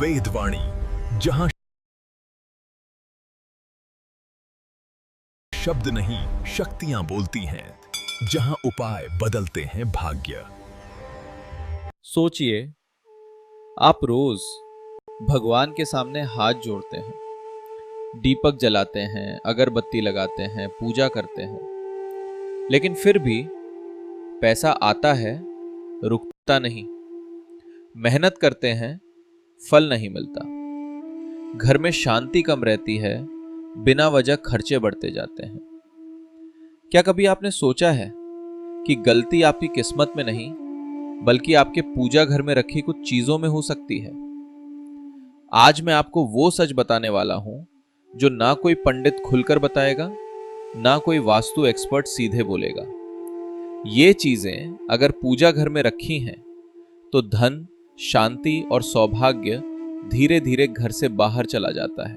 वेदवाणी, जहां शब्द नहीं शक्तियां बोलती हैं, जहां उपाय बदलते हैं भाग्य। सोचिए, आप रोज भगवान के सामने हाथ जोड़ते हैं, दीपक जलाते हैं, अगरबत्ती लगाते हैं, पूजा करते हैं, लेकिन फिर भी पैसा आता है, रुकता नहीं। मेहनत करते हैं, फल नहीं मिलता। घर में शांति कम रहती है, बिना वजह खर्चे बढ़ते जाते हैं। क्या कभी आपने सोचा है कि गलती आपकी किस्मत में नहीं, बल्कि आपके पूजा घर में रखी कुछ चीजों में हो सकती है? आज मैं आपको वो सच बताने वाला हूं जो ना कोई पंडित खुलकर बताएगा, ना कोई वास्तु एक्सपर्ट सीधे बोलेगा। ये चीजें अगर पूजा घर में रखी हैं तो धन, शांति और सौभाग्य धीरे धीरे घर से बाहर चला जाता है।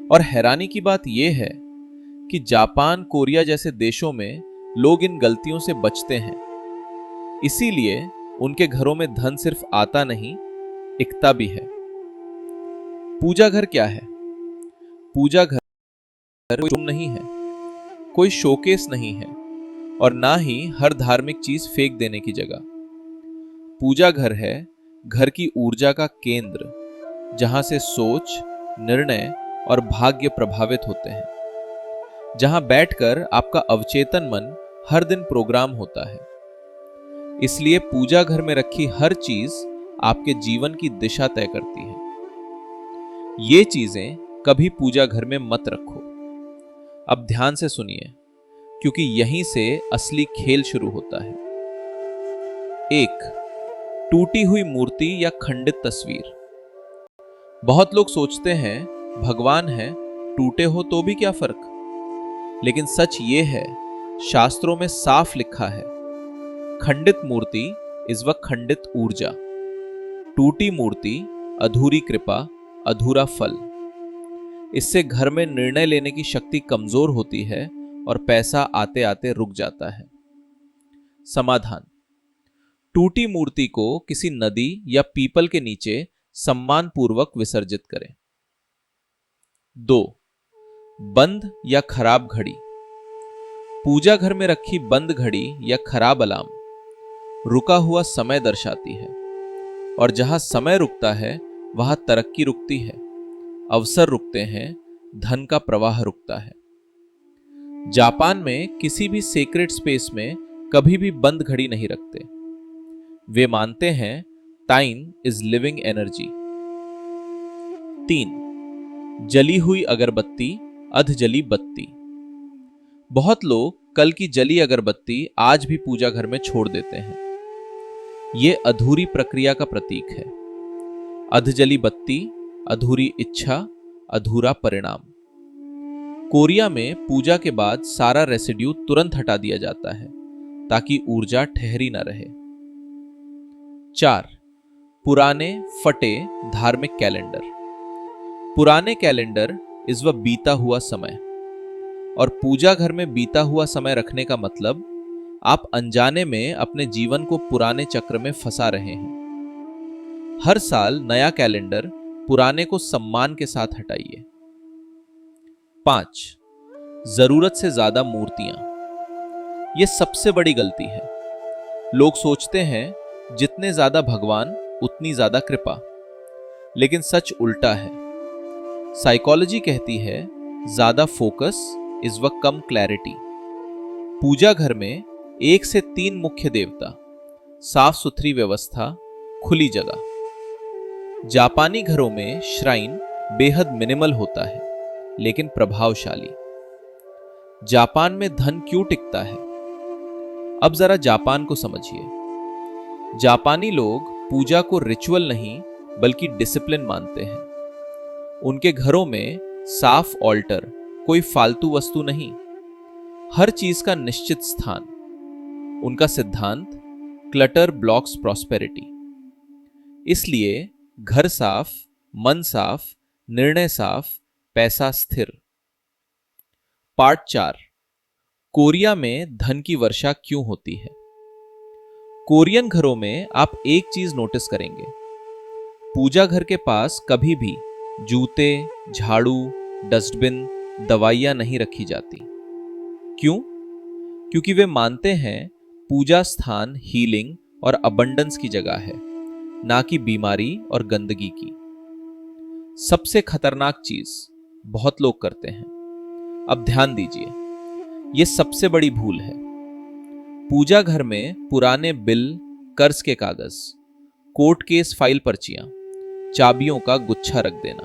और हैरानी की बात यह है कि जापान, कोरिया जैसे देशों में लोग इन गलतियों से बचते हैं। इसीलिए उनके घरों में धन सिर्फ आता नहीं, टिकता भी है। पूजा घर क्या है? पूजा घर कोई रूम नहीं है, कोई शोकेस नहीं है, और ना ही हर धार्मिक चीज फेंक देने की जगह। पूजा घर है घर की ऊर्जा का केंद्र, जहां से सोच, निर्णय और भाग्य प्रभावित होते हैं। जहां बैठकर आपका अवचेतन मन हर दिन प्रोग्राम होता है। इसलिए पूजा घर में रखी हर चीज आपके जीवन की दिशा तय करती है। ये चीजें कभी पूजा घर में मत रखो। अब ध्यान से सुनिए, क्योंकि यहीं से असली खेल शुरू होता है। 1. टूटी हुई मूर्ति या खंडित तस्वीर। बहुत लोग सोचते हैं भगवान है, टूटे हो तो भी क्या फर्क। लेकिन सच ये है, शास्त्रों में साफ लिखा है, खंडित मूर्ति इस वक्त खंडित ऊर्जा, टूटी मूर्ति अधूरी कृपा, अधूरा फल। इससे घर में निर्णय लेने की शक्ति कमजोर होती है और पैसा आते आते रुक जाता है। समाधान: टूटी मूर्ति को किसी नदी या पीपल के नीचे सम्मानपूर्वक विसर्जित करें। 2. बंद या खराब घड़ी। पूजा घर में रखी बंद घड़ी या खराब अलार्म रुका हुआ समय दर्शाती है, और जहां समय रुकता है वहां तरक्की रुकती है, अवसर रुकते हैं, धन का प्रवाह रुकता है। जापान में किसी भी सेक्रेट स्पेस में कभी भी बंद घड़ी नहीं रखते। वे मानते हैं टाइम इज लिविंग एनर्जी। 3. जली हुई अगरबत्ती, अध जली बत्ती। बहुत लोग कल की जली अगरबत्ती आज भी पूजा घर में छोड़ देते हैं। यह अधूरी प्रक्रिया का प्रतीक है। अध जली बत्ती, अधूरी इच्छा, अधूरा परिणाम। कोरिया में पूजा के बाद सारा रेसिड्यू तुरंत हटा दिया जाता है ताकि ऊर्जा ठहरी न रहे। 4. पुराने फटे धार्मिक कैलेंडर। पुराने कैलेंडर इस वह बीता हुआ समय, और पूजा घर में बीता हुआ समय रखने का मतलब आप अनजाने में अपने जीवन को पुराने चक्र में फंसा रहे हैं। हर साल नया कैलेंडर, पुराने को सम्मान के साथ हटाइए। 5. जरूरत से ज्यादा मूर्तियां। यह सबसे बड़ी गलती है। लोग सोचते हैं जितने ज्यादा भगवान उतनी ज्यादा कृपा, लेकिन सच उल्टा है। साइकोलॉजी कहती है ज्यादा फोकस इस वक्त कम क्लैरिटी। पूजा घर में 1 से 3 मुख्य देवता, साफ सुथरी व्यवस्था, खुली जगह। जापानी घरों में श्राइन बेहद मिनिमल होता है, लेकिन प्रभावशाली। जापान में धन क्यों टिकता है? अब जरा जापान को समझिए। जापानी लोग पूजा को रिचुअल नहीं बल्कि डिसिप्लिन मानते हैं। उनके घरों में साफ ऑल्टर, कोई फालतू वस्तु नहीं, हर चीज का निश्चित स्थान। उनका सिद्धांत क्लटर ब्लॉक्स प्रॉस्पेरिटी। इसलिए घर साफ, मन साफ, निर्णय साफ, पैसा स्थिर। पार्ट 4, कोरिया में धन की वर्षा क्यों होती है। कोरियन घरों में आप एक चीज नोटिस करेंगे, पूजा घर के पास कभी भी जूते, झाड़ू, डस्टबिन, दवाइयां नहीं रखी जाती। क्यों? क्योंकि वे मानते हैं पूजा स्थान हीलिंग और अबंडेंस की जगह है, ना कि बीमारी और गंदगी की। सबसे खतरनाक चीज बहुत लोग करते हैं। अब ध्यान दीजिए, यह सबसे बड़ी भूल है। पूजा घर में पुराने बिल, कर्ज के कागज, कोर्ट केस फाइल पर्चियां, चाबियों का गुच्छा रख देना।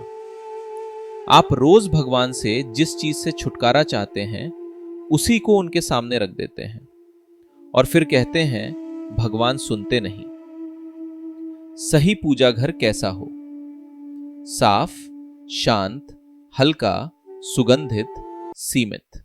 आप रोज भगवान से जिस चीज से छुटकारा चाहते हैं उसी को उनके सामने रख देते हैं और फिर कहते हैं भगवान सुनते नहीं। सही पूजा घर कैसा हो? साफ, शांत, हल्का, सुगंधित, सीमित।